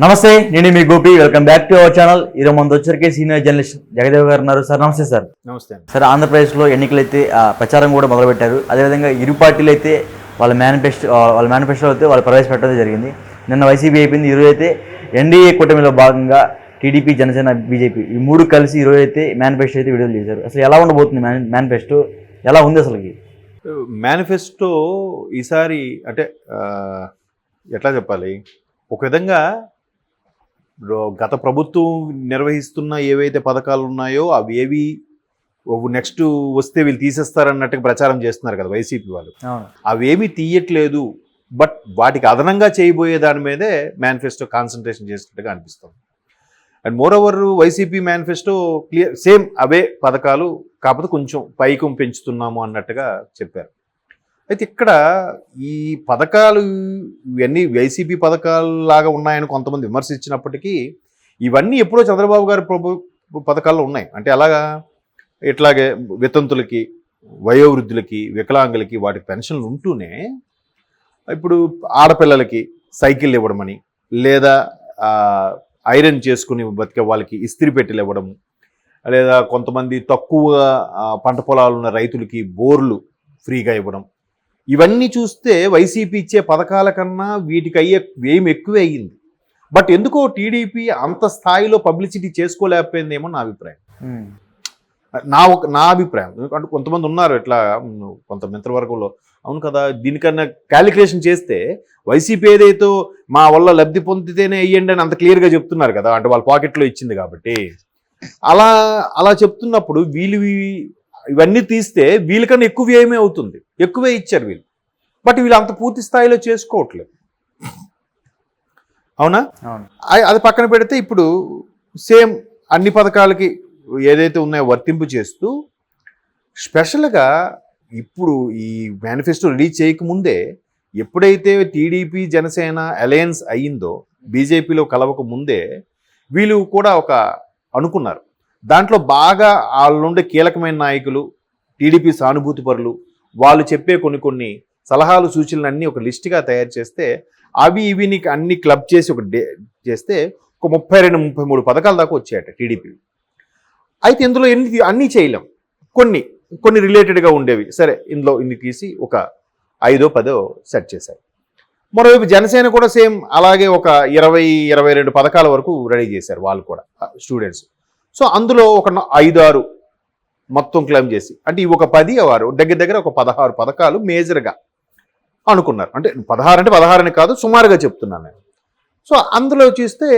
నమస్తే, నేను మీ Gopi. Welcome back to our channel. ఈరోజు మన వచ్చరికి సీనియర్ జర్నలిస్ట్ జగదేవ్ గారు ఉన్నారు. సార్ నమస్తే. సార్ నమస్తే సార్, ఆంధ్రప్రదేశ్లో ఎన్నికలైతే ప్రచారం కూడా మొదలుపెట్టారు. అదేవిధంగా ఇరు పార్టీలు అయితే వాళ్ళ మేనిఫెస్టో అయితే వాళ్ళు ప్రవేశపెట్టడం జరిగింది. నిన్న వైసీపీ అయిపోయింది. ఈరోజు అయితే ఎన్డీఏ కూటమిలో భాగంగా టీడీపీ, జనసేన, బీజేపీ ఈ మూడు కలిసి ఈరోజు అయితే మేనిఫెస్టో అయితే విడుదల చేశారు. అసలు ఎలా ఉండబోతుంది మేనిఫెస్టో? ఎలా ఉంది అసలుకి మేనిఫెస్టో? ఈసారి అంటే ఎట్లా చెప్పాలి, ఒక విధంగా గత ప్రభుత్వం నిర్వహిస్తున్న ఏవైతే పథకాలు ఉన్నాయో అవి ఏవి నెక్స్ట్ వస్తే వీళ్ళు తీసేస్తారన్నట్టుగా ప్రచారం చేస్తున్నారు కదా వైసీపీ వాళ్ళు. అవేమీ తీయట్లేదు, బట్ వాటికి అదనంగా చేయబోయే దాని మీదే మేనిఫెస్టో కాన్సన్ట్రేషన్ చేసినట్టుగా అనిపిస్తుంది. And moreover YCP manifesto clear, same అవే పథకాలు, కాకపోతే కొంచెం పైకం పెంచుతున్నాము అన్నట్టుగా చెప్పారు. అయితే ఇక్కడ ఈ పథకాలు ఇవన్నీ వైసీపీ పథకాలు లాగా ఉన్నాయని కొంతమంది విమర్శించినప్పటికీ ఇవన్నీ ఎప్పుడో చంద్రబాబు గారి పథకాల్లో ఉన్నాయి. అంటే అలాగా ఇట్లాగే వితంతులకి, వయోవృద్ధులకి, వికలాంగులకి వాటికి పెన్షన్లు ఉంటూనే ఇప్పుడు ఆడపిల్లలకి సైకిల్ ఇవ్వడమని, లేదా ఐరన్ చేసుకుని బతికే వాళ్ళకి ఇస్త్రీ పెట్టెలు ఇవ్వడము, లేదా కొంతమంది తక్కువ పంట పొలాలు ఉన్న రైతులకి బోర్లు ఫ్రీగా ఇవ్వడం, ఇవన్నీ చూస్తే వైసీపీ ఇచ్చే పథకాల కన్నా వీటికి అయ్యే వ్యయం ఎక్కువే అయ్యింది. బట్ ఎందుకో టీడీపీ అంత స్థాయిలో పబ్లిసిటీ చేసుకోలేకపోయిందేమో నా అభిప్రాయం. నా అభిప్రాయం. అంటే కొంతమంది ఉన్నారు ఇట్లా, కొంత మిత్రవర్గంలో అవును కదా, దీనికన్నా క్యాలిక్యులేషన్ చేస్తే వైసీపీ ఏదైతే మా వల్ల లబ్ధి పొందితేనే అయ్యండి అని అంత క్లియర్గా చెప్తున్నారు కదా, అంటే వాళ్ళ పాకెట్లో ఇచ్చింది కాబట్టి. అలా చెప్తున్నప్పుడు వీళ్ళు ఇవన్నీ తీస్తే వీళ్ళకన్నా ఎక్కువ వ్యయమే అవుతుంది. ఎక్కువే ఇచ్చారు వీళ్ళు, బట్ వీళ్ళు అంత పూర్తి స్థాయిలో చేసుకోవట్లేదు. అవునా? అది పక్కన పెడితే ఇప్పుడు సేమ్ అన్ని పథకాలకి ఏదైతే ఉన్నాయో వర్తింపు చేస్తూ స్పెషల్గా ఇప్పుడు ఈ మేనిఫెస్టో రిలీజ్ చేయకముందే, ఎప్పుడైతే టీడీపీ జనసేన అలయన్స్ అయ్యిందో, బీజేపీలో కలవక ముందే వీళ్ళు కూడా ఒక అనుకున్నారు. దాంట్లో బాగా వాళ్ళ నుండి కీలకమైన నాయకులు, టీడీపీ సానుభూతి పరులు, వాళ్ళు చెప్పే కొన్ని సలహాలు, సూచనలు అన్నీ ఒక లిస్ట్గా తయారు చేస్తే అవి ఇవి అన్ని క్లబ్ చేసి చేస్తే ఒక 32-33 పథకాల దాకా వచ్చాయట టీడీపీ. అయితే ఇందులో అన్నీ చేయలేం, కొన్ని రిలేటెడ్గా ఉండేవి సరే ఇందులో ఇన్ని తీసి ఒక 5-10 సెట్ చేశారు. మరోవైపు జనసేన కూడా సేమ్ అలాగే ఒక 20-22 పథకాల వరకు రెడీ చేశారు వాళ్ళు కూడా, స్టూడెంట్స్. సో అందులో ఒక 5-6 మొత్తం క్లెయిమ్ చేసి, అంటే ఇవి ఒక 10 దగ్గర ఒక 16 పథకాలు మేజర్గా అనుకున్నారు. అంటే 16 అంటే 16 అని కాదు, సుమారుగా చెప్తున్నాను నేను. సో అందులో చూస్తే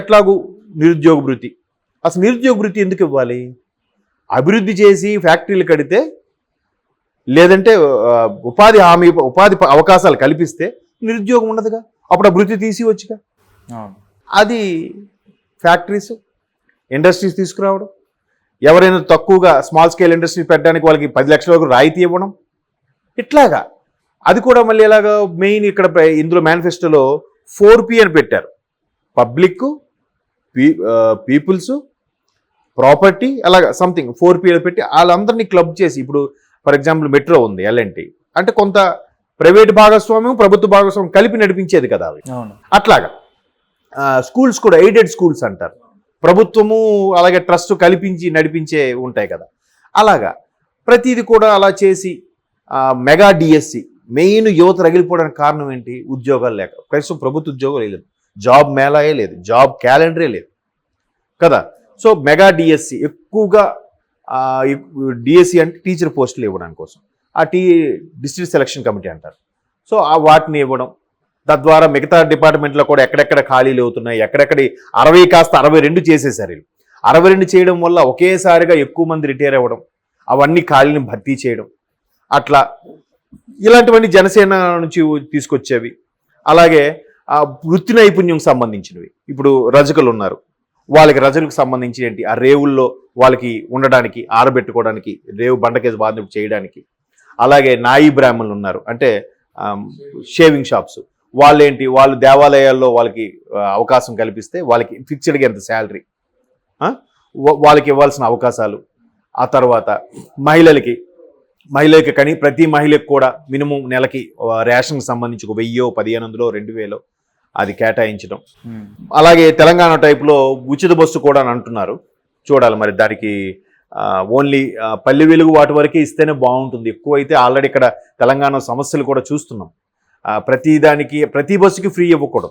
ఎట్లాగూ నిరుద్యోగ భృతి. అసలు నిరుద్యోగ భృతి ఎందుకు ఇవ్వాలి? అభివృద్ధి చేసి ఫ్యాక్టరీలు కడితే, లేదంటే ఉపాధి అవకాశాలు కల్పిస్తే నిరుద్యోగం ఉండదుగా, అప్పుడు ఆ భృతి తీసివచ్చుగా. అది ఫ్యాక్టరీస్, ఇండస్ట్రీస్ తీసుకురావడం, ఎవరైనా తక్కువగా స్మాల్ స్కేల్ ఇండస్ట్రీ పెట్టడానికి వాళ్ళకి 10 లక్షల వరకు రాయితీ ఇవ్వడం, ఇట్లాగా. అది కూడా మళ్ళీ ఎలాగా మెయిన్ ఇక్కడ ఇందులో మేనిఫెస్టోలో 4P అని పెట్టారు: పబ్లిక్, పీపుల్స్, ప్రాపర్టీ, అలాగా సంథింగ్ 4P పెట్టి వాళ్ళందరినీ క్లబ్ చేసి, ఇప్పుడు ఫర్ ఎగ్జాంపుల్ మెట్రో ఉంది, ఎల్ఎన్టీ అంటే కొంత ప్రైవేట్ భాగస్వామ్యం, ప్రభుత్వ భాగస్వామ్యం కలిపి నడిపించేది కదా అవి. అట్లాగా స్కూల్స్ కూడా ఎయిడెడ్ స్కూల్స్ అంటారు, ప్రభుత్వము అలాగే ట్రస్ట్ కల్పించి నడిపించే ఉంటాయి కదా. అలాగా ప్రతిది కూడా అలా చేసి మెగా డిఎస్సి, మెయిన్ యువత రగిలిపోవడానికి కారణం ఏంటి? ఉద్యోగాలు లేక. ప్రస్తుతం ప్రభుత్వ ఉద్యోగాలు లేదు, జాబ్ మేళాయే లేదు, జాబ్ క్యాలెండరే లేదు కదా. సో మెగా డిఎస్సి ఎక్కువగా, డిఎస్సి అంటే టీచర్ పోస్టులు ఇవ్వడానికి కోసం, డిస్ట్రిక్ట్ సెలక్షన్ కమిటీ అంటారు. సో వాటిని ఇవ్వడం, తద్వారా మిగతా డిపార్ట్మెంట్లో కూడా ఎక్కడెక్కడ ఖాళీలు అవుతున్నాయి, ఎక్కడెక్కడ 60 కాస్త 62 చేసేసారు వీళ్ళు. 62 చేయడం వల్ల ఒకేసారిగా ఎక్కువ మంది రిటైర్ అవ్వడం, అవన్నీ ఖాళీని భర్తీ చేయడం, అట్లా ఇలాంటివన్నీ జనసేన నుంచి తీసుకొచ్చేవి. అలాగే వృత్తి నైపుణ్యం సంబంధించినవి, ఇప్పుడు రజకులు ఉన్నారు, వాళ్ళకి రజకులకు సంబంధించి ఏంటి, ఆ రేవుల్లో వాళ్ళకి ఉండడానికి, ఆరబెట్టుకోవడానికి, రేవు బండకేసి బాధ చేయడానికి. అలాగే నాయి బ్రాహ్మణులు ఉన్నారు, అంటే షేవింగ్ షాప్స్, వాళ్ళు దేవాలయాల్లో వాళ్ళకి అవకాశం కల్పిస్తే వాళ్ళకి ఫిక్స్డ్గా ఎంత శాలరీ, వాళ్ళకి ఇవ్వాల్సిన అవకాశాలు. ఆ తర్వాత మహిళలకి కానీ ప్రతి మహిళకి కూడా మినిమం నెలకి రేషన్కి సంబంధించి 1000, 1500, 2000 అది కేటాయించడం. అలాగే తెలంగాణ టైప్లో ఉచిత బస్సు కూడా అని అంటున్నారు. చూడాలి మరి దానికి ఓన్లీ పల్లె వెలుగు వాటి వరకే ఇస్తేనే బాగుంటుంది. ఎక్కువైతే ఆల్రెడీ ఇక్కడ తెలంగాణ సమస్యలు కూడా చూస్తున్నాం. ప్రతి బస్సుకి ఫ్రీ ఇవ్వకూడదు.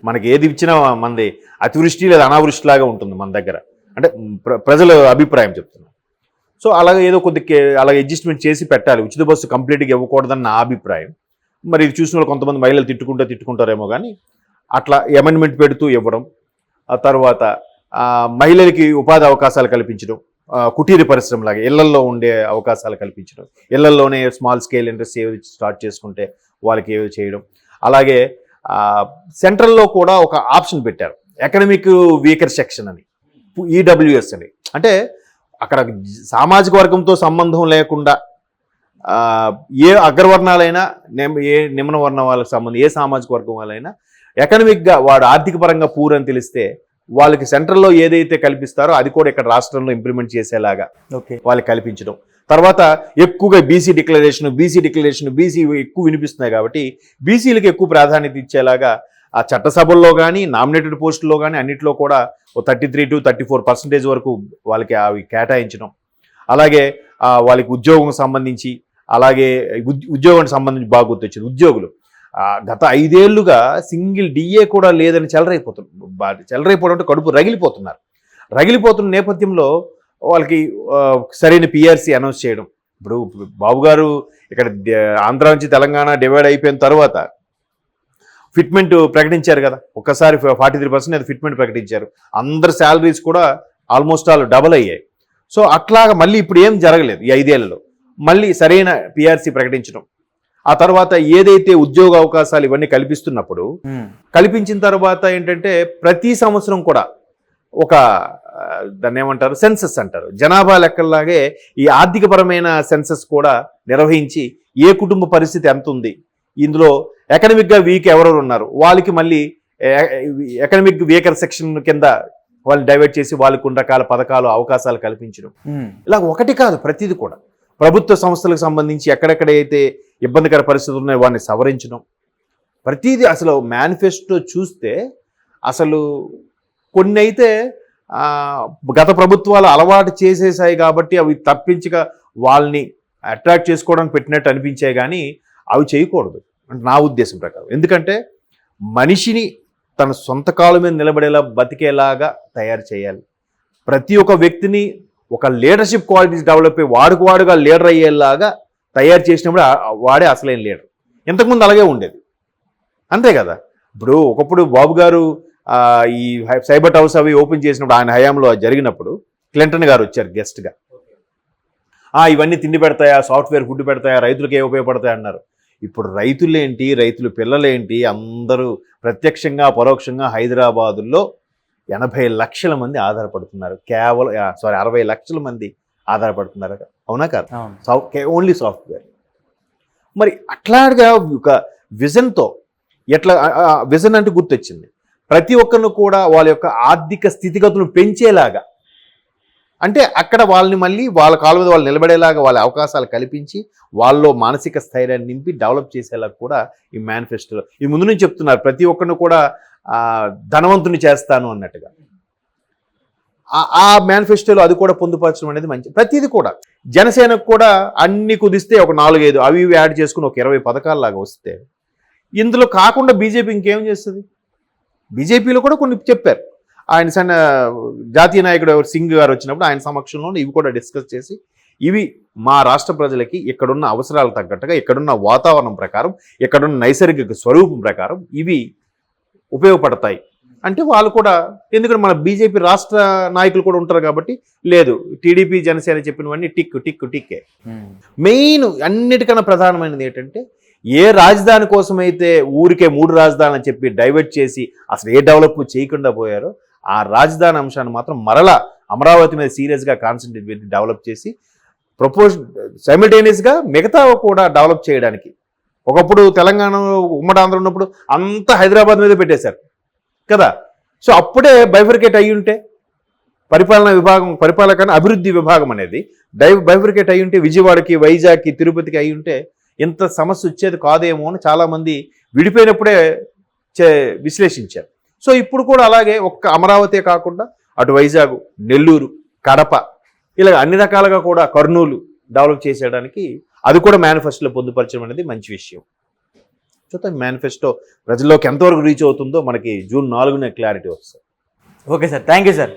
మనకి ఏది ఇచ్చినా మనది అతివృష్టి లేదా అనావృష్టి లాగా ఉంటుంది మన దగ్గర. అంటే ప్రజల అభిప్రాయం చెప్తున్నాను. సో అలాగే ఏదో అలాగే అడ్జస్ట్మెంట్ చేసి పెట్టాలి. ఉచిత బస్సు కంప్లీట్గా ఇవ్వకూడదని నా అభిప్రాయం. మరి ఇది చూసిన వాళ్ళు కొంతమంది మహిళలు తిట్టుకుంటారేమో కానీ అట్లా అమెండ్మెంట్ పెడుతూ ఇవ్వడం. ఆ తర్వాత మహిళలకి ఉపాధి అవకాశాలు కల్పించడం, కుటీర పరిశ్రమలాగా ఇళ్లల్లో ఉండే అవకాశాలు కల్పించడం, ఇళ్లల్లోనే స్మాల్ స్కేల్ ఇండస్ట్రీ ఏవి స్టార్ట్ చేసుకుంటే వాళ్ళకి ఏవి చేయడం. అలాగే సెంట్రల్లో కూడా ఒక ఆప్షన్ పెట్టారు, ఎకనమిక్ వీకర్ సెక్షన్ అని, ఈడబ్ల్యూఎస్ అని. అంటే అక్కడ సామాజిక వర్గంతో సంబంధం లేకుండా ఏ అగ్రవర్ణాలైనా ఏ నిమ్న వర్ణం వాళ్ళకి సంబంధం ఏ సామాజిక వర్గం వాళ్ళైనా ఎకనమిక్గా వాడు ఆర్థిక పరంగా పూర్ అని తెలిస్తే వాళ్ళకి సెంట్రల్లో ఏదైతే కల్పిస్తారో అది కూడా ఇక్కడ రాష్ట్రంలో ఇంప్లిమెంట్ చేసేలాగా వాళ్ళకి కల్పించడం. తర్వాత ఎక్కువగా బీసీ డిక్లరేషన్ ఎక్కువ వినిపిస్తున్నాయి కాబట్టి బీసీలకు ఎక్కువ ప్రాధాన్యత ఇచ్చేలాగా ఆ చట్టసభల్లో కానీ నామినేటెడ్ పోస్టుల్లో కానీ అన్నింటిలో కూడా 33 to 34% వరకు వాళ్ళకి అవి కేటాయించడం. అలాగే వాళ్ళకి ఉద్యోగం సంబంధించి ఉద్యోగానికి సంబంధించి బాగా గుర్తొచ్చింది. ఉద్యోగులు గత 5 ఏళ్లుగా సింగిల్ డిఏ కూడా లేదని చెలరైపోవడం అంటే కడుపు రగిలిపోతున్న నేపథ్యంలో వాళ్ళకి సరైన పిఆర్సీ అనౌన్స్ చేయడం. ఇప్పుడు బాబు గారు ఇక్కడ ఆంధ్ర నుంచి తెలంగాణ డివైడ్ అయిపోయిన తర్వాత ఫిట్మెంట్ ప్రకటించారు కదా, ఒక్కసారి 43% అది ఫిట్మెంట్ ప్రకటించారు. అందరి శాలరీస్ కూడా ఆల్మోస్ట్ ఆల్ డబల్ అయ్యాయి. సో అట్లాగా మళ్ళీ ఇప్పుడు ఏం జరగలేదు ఈ 5 ఏళ్లలో. మళ్ళీ సరైన పిఆర్సీ ప్రకటించడం, ఆ తర్వాత ఏదైతే ఉద్యోగ అవకాశాలు ఇవన్నీ కల్పించిన తర్వాత ఏంటంటే ప్రతి సంవత్సరం కూడా ఒక దాన్ని ఏమంటారు సెన్సస్ అంటారు, జనాభా లెక్కల్లాగే ఈ ఆర్థికపరమైన సెన్సస్ కూడా నిర్వహించి ఏ కుటుంబ పరిస్థితి ఎంత ఉంది, ఇందులో ఎకనమిక్గా వీక్ ఎవరెవరు ఉన్నారు వాళ్ళకి మళ్ళీ ఎకనమిక్ వీకర్ సెక్షన్ కింద వాళ్ళని డైవర్ట్ చేసి వాళ్ళకి కొన్ని రకాల పథకాలు అవకాశాలు కల్పించడం. ఇలా ఒకటి కాదు, ప్రతిదీ కూడా ప్రభుత్వ సంస్థలకు సంబంధించి ఎక్కడెక్కడైతే ఇబ్బందికర పరిస్థితులు ఉన్నాయో వాడిని సవరించడం. ప్రతిదీ అసలు మేనిఫెస్టో చూస్తే అసలు కొన్ని అయితే గత ప్రభుత్వాలు అలవాటు చేసేసాయి కాబట్టి అవి తప్పించక వాళ్ళని అట్రాక్ట్ చేసుకోవడానికి పెట్టినట్టు అనిపించాయి, కానీ అవి చేయకూడదు అంటే నా ఉద్దేశం ప్రకారం. ఎందుకంటే మనిషిని తన సొంత కాళ్ళ మీద నిలబడేలా బతికేలాగా తయారు చేయాలి. ప్రతి ఒక్క వ్యక్తిని ఒక లీడర్షిప్ క్వాలిటీస్ డెవలప్ అయ్యి వాడుగా లీడర్ అయ్యేలాగా తయారు చేసినప్పుడు వాడే అసలైన లీడర్. ఇంతకుముందు అలాగే ఉండేది, అంతే కదా. ఇప్పుడు ఒకప్పుడు బాబు గారు ఈ సైబర్ హౌస్ అవి ఓపెన్ చేసినప్పుడు ఆయన హయాంలో జరిగినప్పుడు క్లింటన్ గారు వచ్చారు గెస్ట్గా. ఇవన్నీ తిండి పెడతాయా, సాఫ్ట్వేర్ ఫుడ్ పెడతాయా, రైతులకు ఏ ఉపయోగపడతాయి అన్నారు. ఇప్పుడు రైతులేంటి, రైతుల పిల్లలేంటి, అందరూ ప్రత్యక్షంగా పరోక్షంగా హైదరాబాదులో 80 లక్షల మంది ఆధారపడుతున్నారు. 60 లక్షల మంది ఆధారపడుతున్నారు. అవునా కాదు? Only software. మరి అట్లాగా ఒక విజన్తో విజన్ అంటే గుర్తొచ్చింది, ప్రతి ఒక్కరిని కూడా వాళ్ళ యొక్క ఆర్థిక స్థితిగతులను పెంచేలాగా, అంటే అక్కడ వాళ్ళని మళ్ళీ వాళ్ళ కాళ్ళ మీద వాళ్ళు నిలబడేలాగా వాళ్ళ అవకాశాలు కల్పించి వాళ్ళలో మానసిక స్థైర్యాన్ని నింపి డెవలప్ చేసేలా కూడా ఈ మేనిఫెస్టోలో ఈ ముందు నుంచి చెప్తున్నారు. ప్రతి ఒక్కరిని కూడా ధనవంతుని చేస్తాను అన్నట్టుగా ఆ మేనిఫెస్టోలో అది కూడా పొందుపరచడం అనేది మంచి. ప్రతిదీ కూడా జనసేనకు కూడా అన్ని కుదిస్తే ఒక 4-5 అవి యాడ్ చేసుకుని ఒక 20 పథకాలలాగా వస్తే, ఇందులో కాకుండా బీజేపీ ఇంకేం చేస్తుంది? బీజేపీలో కూడా కొన్ని చెప్పారు. ఆయన జాతీయ నాయకుడు సింగ్ గారు వచ్చినప్పుడు ఆయన సమక్షంలో ఇవి కూడా డిస్కస్ చేసి, ఇవి మా రాష్ట్ర ప్రజలకి ఇక్కడున్న అవసరాలు తగ్గట్టుగా, ఇక్కడున్న వాతావరణం ప్రకారం, ఇక్కడున్న నైసర్గిక స్వరూపం ప్రకారం ఇవి ఉపయోగపడతాయి అంటే వాళ్ళు కూడా, ఎందుకంటే మన బీజేపీ రాష్ట్ర నాయకులు కూడా ఉంటారు కాబట్టి, లేదు టీడీపీ జనసేన చెప్పినవన్నీ టిక్కే. మెయిన్ అన్నిటికన్నా ప్రధానమైనది ఏంటంటే, ఏ రాజధాని కోసమైతే ఊరికే 3 రాజధానులు అని చెప్పి డైవర్ట్ చేసి అసలు ఏ డెవలప్ చేయకుండా పోయారో, ఆ రాజధాని అంశాన్ని మాత్రం మరలా అమరావతి మీద సీరియస్గా కాన్సన్ట్రేట్ పెట్టి డెవలప్ చేసి సైమిల్టేనియస్గా మిగతా కూడా డెవలప్ చేయడానికి. ఒకప్పుడు తెలంగాణలో ఉమ్మడి ఆంధ్ర ఉన్నప్పుడు అంతా హైదరాబాద్ మీద పెట్టేశారు కదా. సో అప్పుడే బైఫర్కేట్ అయ్యి ఉంటే పరిపాలన అభివృద్ధి విభాగం అనేది బైఫర్కేట్ అయ్యి ఉంటే, విజయవాడకి, వైజాగ్కి, తిరుపతికి అయ్యి ఉంటే ఇంత సమస్య వచ్చేది కాదేమో అని చాలామంది విడిపోయినప్పుడే విశ్లేషించారు. సో ఇప్పుడు కూడా అలాగే ఒక్క అమరావతి కాకుండా అటు వైజాగ్, నెల్లూరు, కడప ఇలా అన్ని రకాలుగా కూడా కర్నూలు డెవలప్ చేసేయడానికి అది కూడా మేనిఫెస్టోలో పొందుపరచడం అనేది మంచి విషయం. చూద్దాం మేనిఫెస్టో ప్రజల్లోకి ఎంతవరకు రీచ్ అవుతుందో మనకి జూన్ 4న క్లారిటీ వస్తుంది. Okay sir, thank you sir.